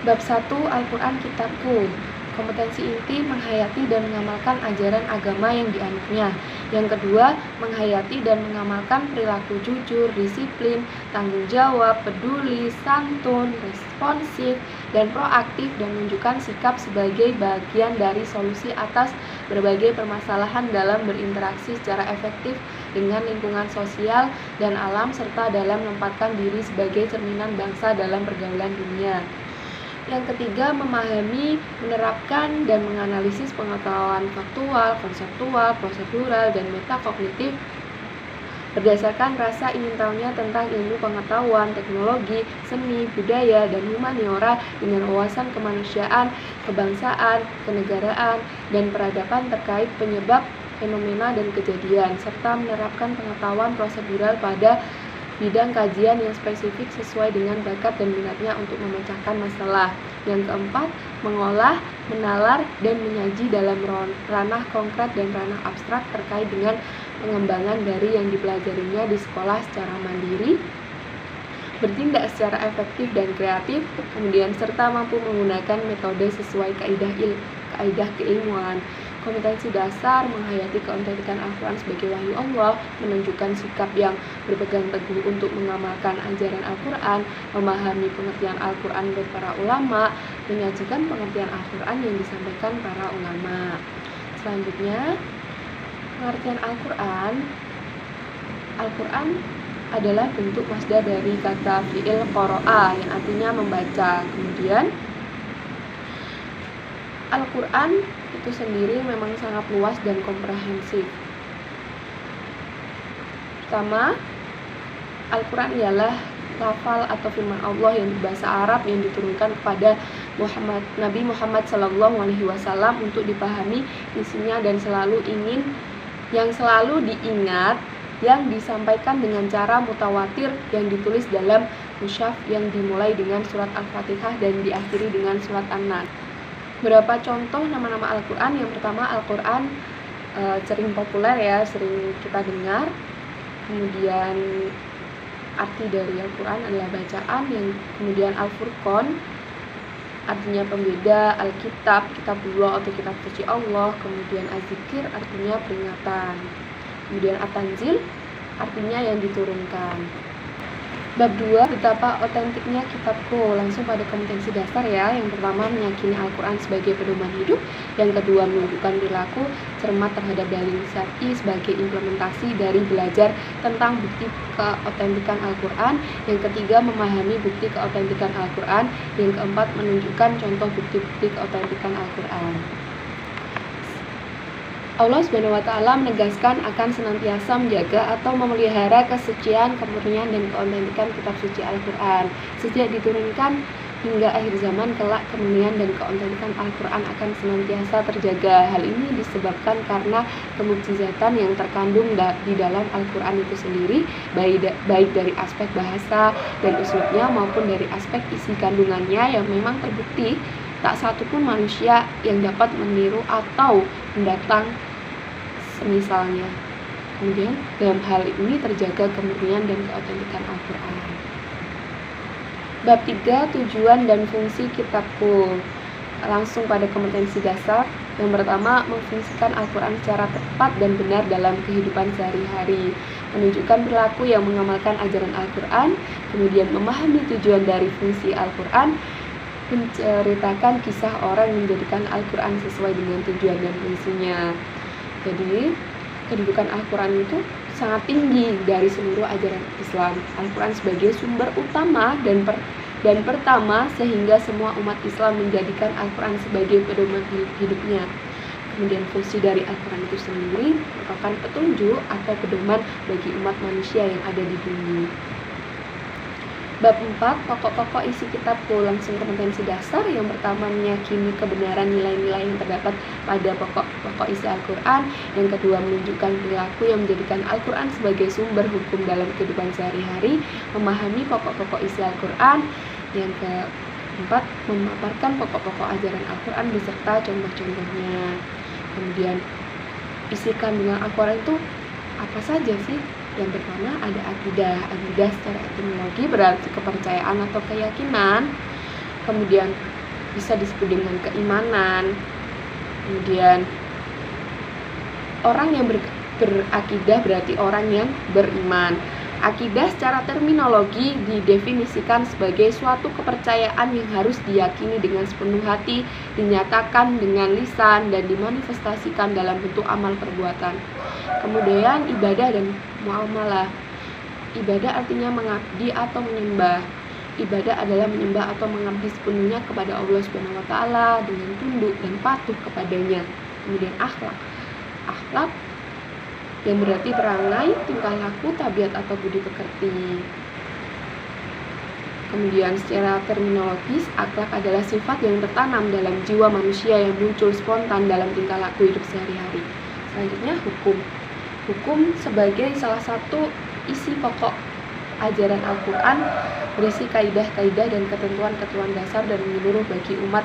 Bab 1 Al-Quran Kitabku. Kompetensi inti menghayati dan mengamalkan ajaran agama yang dianutnya. Yang kedua, menghayati dan mengamalkan perilaku jujur, disiplin, tanggung jawab, peduli, santun, responsif, dan proaktif, dan menunjukkan sikap sebagai bagian dari solusi atas berbagai permasalahan dalam berinteraksi secara efektif dengan lingkungan sosial dan alam, serta dalam menempatkan diri sebagai cerminan bangsa dalam pergaulan dunia. Yang ketiga, memahami, menerapkan, dan menganalisis pengetahuan faktual, konseptual, prosedural, dan metakognitif berdasarkan rasa ingin tahunya tentang ilmu pengetahuan, teknologi, seni, budaya, dan humaniora dengan wawasan kemanusiaan, kebangsaan, kenegaraan, dan peradaban terkait penyebab, fenomena, dan kejadian, serta menerapkan pengetahuan prosedural pada bidang kajian yang spesifik sesuai dengan bakat dan minatnya untuk memecahkan masalah. Yang keempat, mengolah, menalar, dan menyaji dalam ranah konkret dan ranah abstrak terkait dengan pengembangan dari yang dipelajarinya di sekolah secara mandiri, bertindak secara efektif dan kreatif, kemudian serta mampu menggunakan metode sesuai kaidah keilmuan. Kompetensi dasar menghayati keautentikan Al-Quran sebagai wahyu Allah, menunjukkan sikap yang berpegang teguh untuk mengamalkan ajaran Al-Quran, memahami pengertian Al-Quran dari para ulama, menyajikan pengertian Al-Quran yang disampaikan para ulama. Selanjutnya, pengertian Al-Quran. Al-Quran adalah bentuk masdar dari kata fi'il qara'a yang artinya membaca. Kemudian Al-Quran itu sendiri memang sangat luas dan komprehensif. Pertama, Al-Quran ialah lafal atau firman Allah yang berbahasa Arab yang diturunkan kepada Nabi Muhammad SAW untuk dipahami isinya dan selalu diingat, yang disampaikan dengan cara mutawatir, yang ditulis dalam mushaf yang dimulai dengan surat Al-Fatihah dan diakhiri dengan surat An-Nas. Berapa contoh nama-nama Al-Quran? Yang pertama, Al-Quran sering populer ya, sering kita dengar. Kemudian arti dari Al-Quran adalah bacaan. Yang kemudian Al-Furqan artinya pembeda, Alkitab, kitabullah atau kitab suci Allah. Kemudian Az-Zikir artinya peringatan. Kemudian At-Tanzil artinya yang diturunkan. Bab 2, betapa otentiknya kitabku. Langsung pada kompetensi dasar ya. Yang pertama, meyakini Al-Quran sebagai pedoman hidup. Yang kedua, menunjukkan perilaku cermat terhadap dalil syar'i sebagai implementasi dari belajar tentang bukti keotentikan Al-Quran. Yang ketiga, memahami bukti keotentikan Al-Quran. Yang keempat, menunjukkan contoh bukti-bukti keotentikan Al-Quran. Allah SWT menegaskan akan senantiasa menjaga atau memelihara kesucian, kemurnian, dan keotentikan kitab suci Al-Quran. Sejak diturunkan hingga akhir zaman kelak, kemurnian dan keotentikan Al-Quran akan senantiasa terjaga. Hal ini disebabkan karena kemukjizatan yang terkandung di dalam Al-Quran itu sendiri, baik dari aspek bahasa dan uslubnya maupun dari aspek isi kandungannya yang memang terbukti tak satupun manusia yang dapat meniru atau mendatang semisalnya. Kemudian dalam hal ini terjaga kemurnian dan keotentikan Al-Quran. Bab 3, tujuan dan fungsi kitabku. Langsung pada kompetensi dasar. Yang pertama, memfungsikan Al-Quran secara tepat dan benar dalam kehidupan sehari-hari, menunjukkan perilaku yang mengamalkan ajaran Al-Quran. Kemudian memahami tujuan dari fungsi Al-Quran, menceritakan kisah orang yang menjadikan Al-Quran sesuai dengan tujuan dan fungsinya. Jadi, kedudukan Al-Quran itu sangat tinggi dari seluruh ajaran Islam. Al-Quran sebagai sumber utama dan pertama sehingga semua umat Islam menjadikan Al-Quran sebagai pedoman hidupnya. Kemudian fungsi dari Al-Quran itu sendiri merupakan petunjuk atau pedoman bagi umat manusia yang ada di bumi. Bab 4, pokok-pokok isi kitabku. Langsung kompetensi dasar. Yang pertama, meyakini kebenaran nilai-nilai yang terdapat pada pokok-pokok isi Al-Quran. Yang kedua, menunjukkan perilaku yang menjadikan Al-Quran sebagai sumber hukum dalam kehidupan sehari-hari, memahami pokok-pokok isi Al-Quran. Yang keempat, memaparkan pokok-pokok ajaran Al-Quran beserta contoh-contohnya. Kemudian, isi kandungan Al-Quran itu apa saja sih? Yang pertama ada akidah secara etimologi berarti kepercayaan atau keyakinan. Kemudian bisa disebut dengan keimanan. Kemudian orang yang berakidah berarti orang yang beriman. Akidah secara terminologi didefinisikan sebagai suatu kepercayaan yang harus diyakini dengan sepenuh hati, dinyatakan dengan lisan, dan dimanifestasikan dalam bentuk amal perbuatan. Kemudian ibadah dan muamalah. Ibadah artinya mengabdi atau menyembah. Ibadah adalah menyembah atau mengabdi sepenuhnya kepada Allah Subhanahu wa taala dengan tunduk dan patuh kepadanya. Kemudian akhlak. Akhlak yang berarti perangai, tingkah laku, tabiat atau budi pekerti. Kemudian secara terminologis, akhlak adalah sifat yang tertanam dalam jiwa manusia yang muncul spontan dalam tingkah laku hidup sehari-hari. Selanjutnya hukum. Hukum sebagai salah satu isi pokok ajaran Al-Quran berisi kaidah-kaidah dan ketentuan-ketentuan dasar dan menyeluruh bagi umat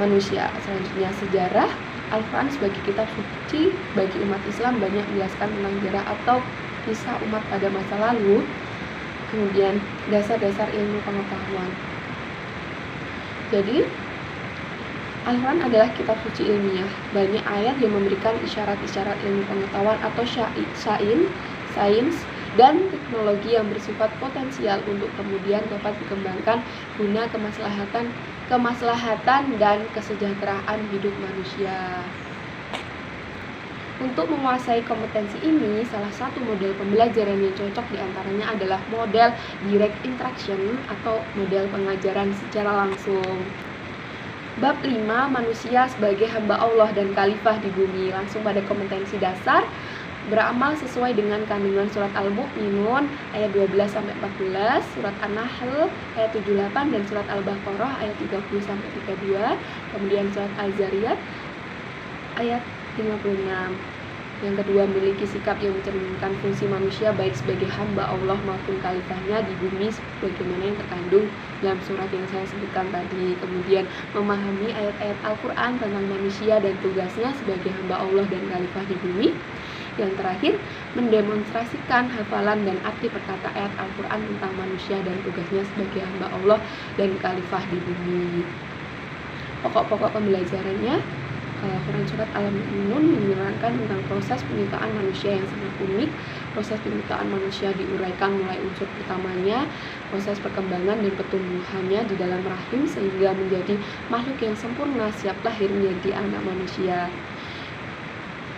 manusia. Selanjutnya sejarah. Al-Quran sebagai kitab suci bagi umat Islam banyak menjelaskan tentang sejarah atau kisah umat pada masa lalu. Kemudian dasar-dasar ilmu pengetahuan. Jadi Al-Quran adalah kitab suci ilmiah. Banyak ayat yang memberikan isyarat-isyarat ilmu pengetahuan atau sains dan teknologi yang bersifat potensial untuk kemudian dapat dikembangkan guna kemaslahatan dan kesejahteraan hidup manusia. Untuk menguasai kompetensi ini, salah satu model pembelajaran yang cocok diantaranya adalah model direct instruction atau model pengajaran secara langsung. Bab 5, manusia sebagai hamba Allah dan khalifah di bumi. Langsung pada kompetensi dasar, beramal sesuai dengan kandungan surat Al-Mu'minun ayat 12-14, surat An-Nahl ayat 78 dan surat Al-Baqarah ayat 30-32, kemudian surat Al-Zariyat ayat 56. Yang kedua, memiliki sikap yang mencerminkan fungsi manusia baik sebagai hamba Allah maupun khalifahnya di bumi sebagaimana yang terkandung dalam surat yang saya sebutkan tadi. Kemudian memahami ayat-ayat Al-Quran tentang manusia dan tugasnya sebagai hamba Allah dan khalifah di bumi. Yang terakhir, mendemonstrasikan hafalan dan arti perkata ayat Al-Quran tentang manusia dan tugasnya sebagai hamba Allah dan khalifah di bumi. Pokok-pokok pembelajarannya, Quran Surat Al-Mu'minun menerangkan tentang proses penciptaan manusia yang sangat unik. Proses penciptaan manusia diuraikan mulai unsur pertamanya, proses perkembangan dan pertumbuhannya di dalam rahim sehingga menjadi makhluk yang sempurna siap lahir menjadi anak manusia.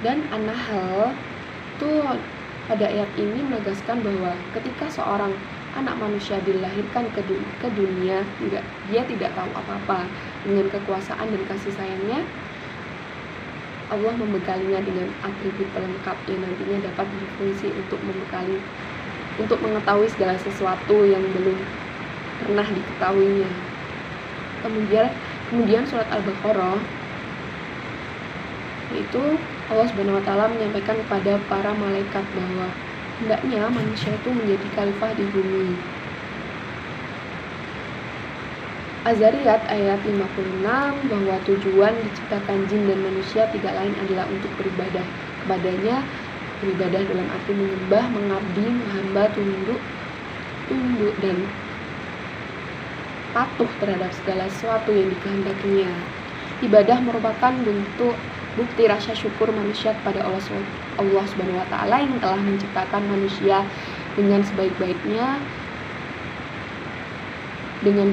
Dan An-Nahl itu pada ayat ini menegaskan bahwa ketika seorang anak manusia dilahirkan ke dunia, dia tidak tahu apa-apa. Dengan kekuasaan dan kasih sayangnya, Allah membekalinya dengan atribut pelengkap yang nantinya dapat berfungsi untuk mengetahui segala sesuatu yang belum pernah diketahuinya. Kemudian surat Al-Baqarah, yaitu Allah Subhanahu wa taala menyampaikan kepada para malaikat bahwa hendaknya manusia itu menjadi khalifah di bumi. Az-Zariyat ayat 56 bahwa tujuan diciptakan jin dan manusia tidak lain adalah untuk beribadah kepadanya, beribadah dalam arti menyembah, mengabdi, menghamba, tunduk dan patuh terhadap segala sesuatu yang dikehendakinya. Ibadah merupakan bentuk bukti rasa syukur manusia kepada Allah Subhanahu wa taala yang telah menciptakan manusia dengan sebaik-baiknya, dengan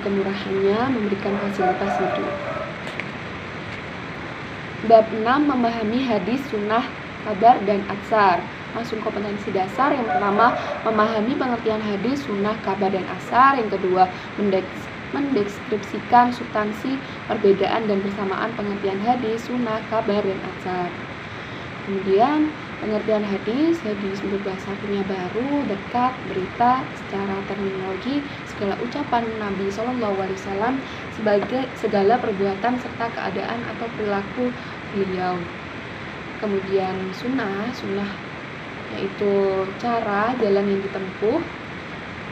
kemurahannya memberikan fasilitas hidup. Bab 6, memahami hadis, sunnah, kabar, dan atsar. Langsung kompetensi dasar. Yang pertama, memahami pengertian hadis, sunnah, kabar, dan atsar. Yang kedua, mendeskripsikan substansi, perbedaan, dan persamaan pengertian hadis, sunnah, kabar, dan atsar. Kemudian pengertian hadis menurut bahasa artinya baru, dekat, berita, secara terminologi, segala ucapan Nabi SAW sebagai segala perbuatan serta keadaan atau perilaku beliau. Kemudian sunnah yaitu cara, jalan yang ditempuh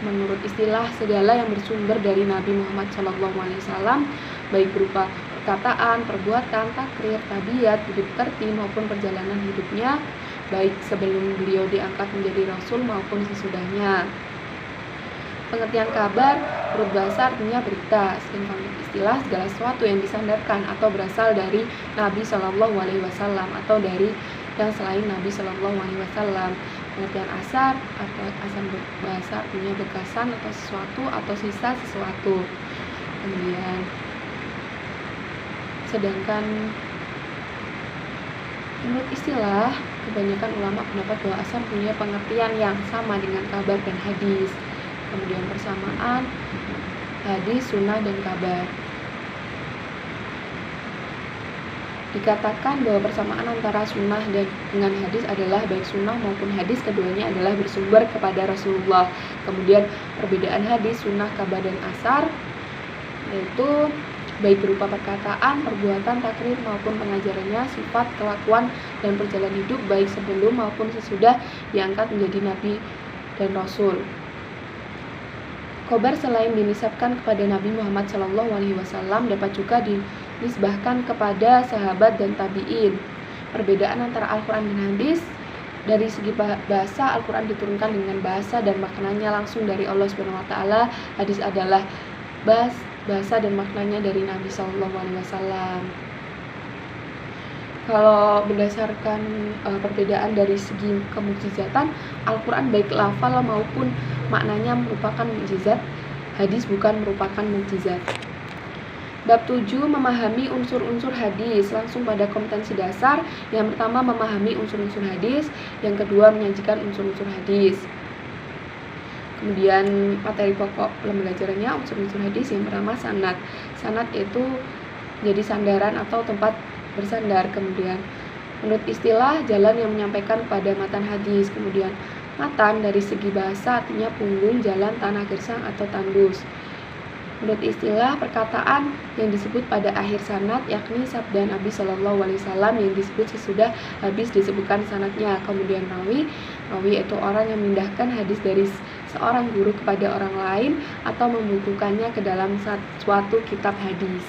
menurut istilah segala yang bersumber dari Nabi Muhammad SAW, baik berupa perkataan, perbuatan, takrir, tabiat, budi pekerti maupun perjalanan hidupnya, baik sebelum beliau diangkat menjadi Rasul maupun sesudahnya. Pengertian kabar menurut bahasa artinya berita, sedangkan menurut istilah segala sesuatu yang disandarkan atau berasal dari Nabi Shallallahu Alaihi Wasallam atau dari yang selain Nabi Shallallahu Alaihi Wasallam. Pengertian asar atau asar bahasa artinya bekasan atau sesuatu atau sisa sesuatu. Kemudian sedangkan menurut istilah, kebanyakan ulama pendapat bahwa asar punya pengertian yang sama dengan kabar dan hadis. Kemudian persamaan hadis, sunnah, dan kabar. Dikatakan bahwa persamaan antara sunnah dan dengan hadis adalah baik sunnah maupun hadis keduanya adalah bersumber kepada Rasulullah. Kemudian perbedaan hadis, sunnah, kabar, dan asar yaitu baik berupa perkataan, perbuatan, takrir maupun pengajarannya, sifat, kelakuan, dan perjalanan hidup baik sebelum maupun sesudah diangkat menjadi nabi dan rasul. Khobar selain dinisabkan kepada Nabi Muhammad SAW dapat juga dinisbahkan kepada sahabat dan tabi'in. Perbedaan antara Al-Quran dan hadis, dari segi bahasa, Al-Quran diturunkan dengan bahasa dan maknanya langsung dari Allah SWT. Hadis adalah bahasa dan maknanya dari Nabi SAW. Kalau berdasarkan perbedaan dari segi kemukjizatan, Al-Quran baik lafal maupun maknanya merupakan mukjizat, hadis bukan merupakan mukjizat. Bab 7 memahami unsur-unsur hadis. Langsung pada kompetensi dasar. Yang pertama memahami unsur-unsur hadis, yang kedua menyajikan unsur-unsur hadis. Kemudian materi pokok pembelajarannya unsur-unsur hadis. Yang pertama sanad. Sanad itu jadi sandaran atau tempat bersandar. Kemudian menurut istilah jalan yang menyampaikan pada matan hadis. Kemudian matan dari segi bahasa artinya punggung, jalan, tanah gersang atau tandus. Menurut istilah perkataan yang disebut pada akhir sanad yakni sabda Nabi Shallallahu Alaihi Wasallam yang disebut sesudah habis disebutkan sanadnya. Kemudian rawi itu orang yang memindahkan hadis dari seorang guru kepada orang lain atau membukukannya ke dalam suatu kitab hadis.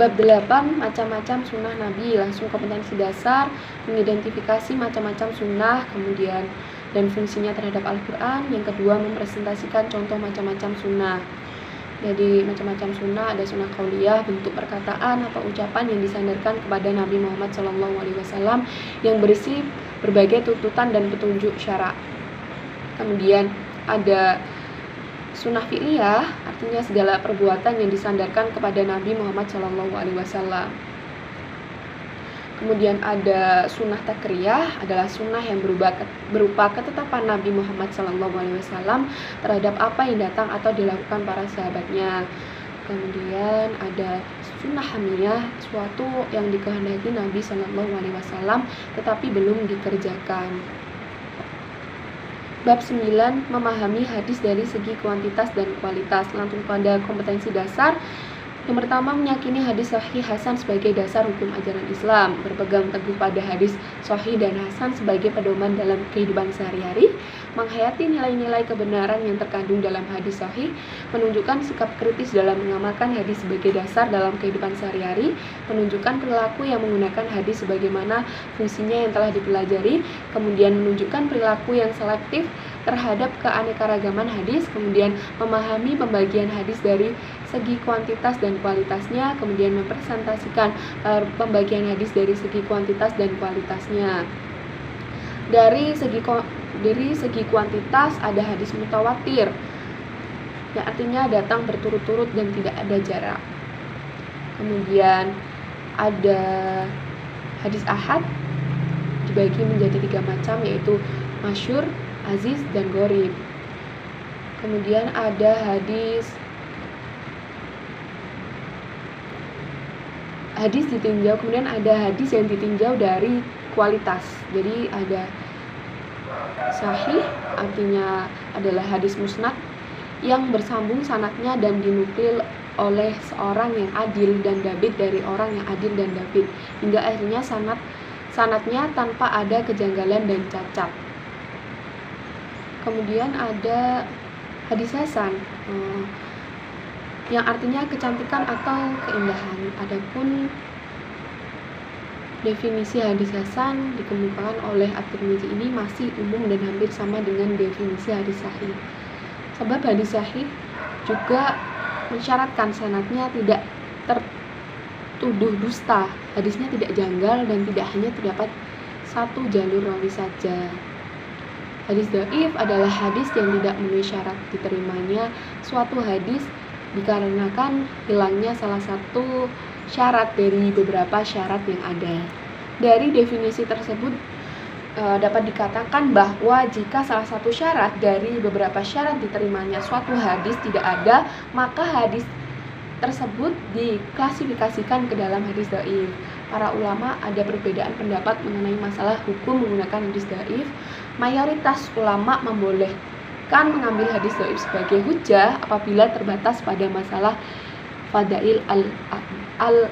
Bab 8 macam-macam sunnah Nabi. Langsung kompetensi dasar mengidentifikasi macam-macam sunnah, kemudian dan fungsinya terhadap Al-Quran. Yang kedua mempresentasikan contoh macam-macam sunnah. Jadi macam-macam sunnah ada sunnah qauliyah, bentuk perkataan atau ucapan yang disandarkan kepada Nabi Muhammad SAW yang berisi berbagai tuntutan dan petunjuk syara. Kemudian ada sunnah fi'liyah, artinya segala perbuatan yang disandarkan kepada Nabi Muhammad SAW. Kemudian ada sunnah takriyah, adalah sunnah yang berupa ketetapan Nabi Muhammad SAW terhadap apa yang datang atau dilakukan para sahabatnya. Kemudian ada sunnah hamiyah, suatu yang dikehendaki Nabi SAW tetapi belum dikerjakan. Bab 9 memahami hadis dari segi kuantitas dan kualitas. Langsung pada kompetensi dasar. Yang pertama meyakini hadis sahih hasan sebagai dasar hukum ajaran Islam, berpegang teguh pada hadis sahih dan hasan sebagai pedoman dalam kehidupan sehari-hari, menghayati nilai-nilai kebenaran yang terkandung dalam hadis sahih, menunjukkan sikap kritis dalam mengamalkan hadis sebagai dasar dalam kehidupan sehari-hari, menunjukkan perilaku yang menggunakan hadis sebagaimana fungsinya yang telah dipelajari, kemudian menunjukkan perilaku yang selektif terhadap keanekaragaman hadis, kemudian memahami pembagian hadis dari segi kuantitas dan kualitasnya, kemudian mempresentasikan pembagian hadis dari segi kuantitas dan kualitasnya. Dari segi kuantitas ada hadis mutawatir, yang artinya datang berturut-turut dan tidak ada jarak. Kemudian ada hadis ahad, dibagi menjadi 3 macam, yaitu masyhur, aziz, dan gharib. Kemudian ada hadis ditinjau, kemudian ada hadis yang ditinjau dari kualitas. Jadi ada sahih, artinya adalah hadis musnad yang bersambung sanadnya dan dinukil oleh seorang yang adil dan dabit dari orang yang adil dan dabit hingga akhirnya sanadnya tanpa ada kejanggalan dan cacat. Kemudian ada hadis hasan, yang artinya kecantikan atau keindahan. Adapun definisi hadis hasan dikemukakan oleh At-Tirmidzi ini masih umum dan hampir sama dengan definisi hadis sahih. Sebab hadis sahih juga mensyaratkan sanadnya tidak tertuduh dusta, hadisnya tidak janggal dan tidak hanya terdapat satu jalur rawi saja. Hadis dhaif adalah hadis yang tidak memenuhi syarat diterimanya suatu hadis dikarenakan hilangnya salah satu syarat dari beberapa syarat yang ada. Dari definisi tersebut dapat dikatakan bahwa jika salah satu syarat dari beberapa syarat diterimanya suatu hadis tidak ada, maka hadis tersebut diklasifikasikan ke dalam hadis dhaif. Para ulama ada perbedaan pendapat mengenai masalah hukum menggunakan hadis dhaif. Mayoritas ulama membolehkan mengambil hadis dhaif sebagai hujjah apabila terbatas pada masalah fadail al-a'mal.